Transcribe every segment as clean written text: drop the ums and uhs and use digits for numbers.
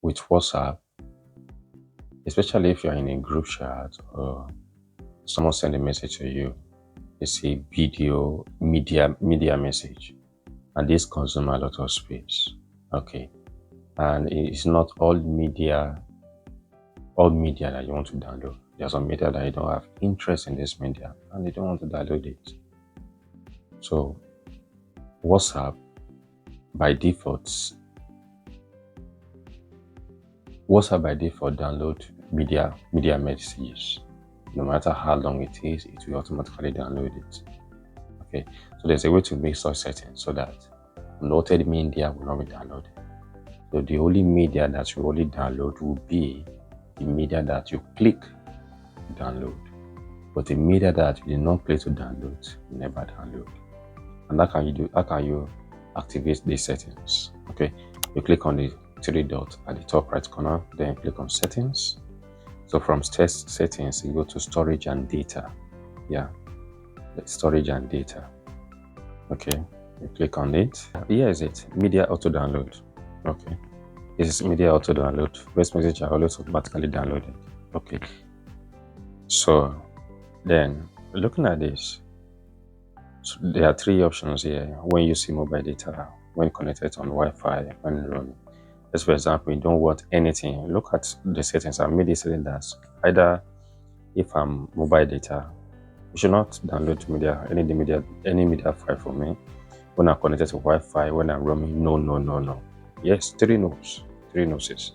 with WhatsApp, especially if you're in a group chat or someone send a message to you, it's a video media message, and this consumes a lot of space. Okay, and it's not all media that you want to download. There's some media that you don't have interest in this media and you don't want to download it. So WhatsApp by default download media messages. No matter how long it is, it will automatically download it. Okay, so there's a way to make such settings so that noted media will not be downloaded. So the only media that you only download will be the media that you click to download. But the media that you did not click to download, you never download. And how can you activate these settings? Okay, you click on the three dots at the top right corner, then click on settings. So from settings, you go to storage and data. Yeah, storage and data. Okay, you click on it. Here is it, media auto download. Okay, this is media auto download. Voice message are always automatically downloaded. Okay, so then looking at this, so there are three options here when you see mobile data, when connected on Wi-Fi, when roaming. Just for example, you don't want anything. Look at the settings. I made this setting that either if I'm mobile data, you should not download any media file from me. When I'm connected to Wi-Fi, when I'm roaming, no. Yes, three no's. Three noses.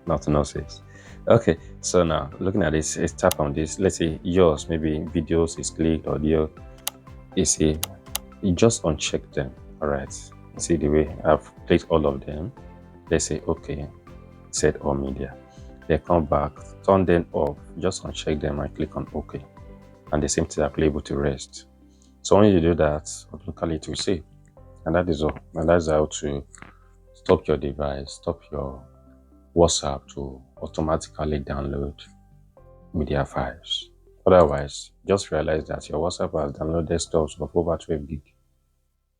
Not noses. Okay, so now looking at this, let's tap on this. Let's say yours, maybe videos is clicked, audio is see, you just uncheck them. All right, see the way I've clicked all of them. Let's say okay, set all media. They come back, turn them off, just uncheck them and click on OK. And the same thing applicable to rest. So when you do that, automatically it will save. And that is all. And that's how to stop your device, stop your WhatsApp to automatically download media files. Otherwise, just realize that your WhatsApp has downloaded stuff of over 12 gig,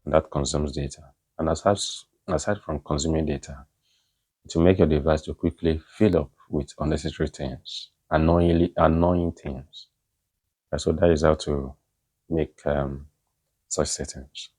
and that consumes data. And aside from consuming data, to make your device to quickly fill up with unnecessary things, annoying things. So that is how to make such settings.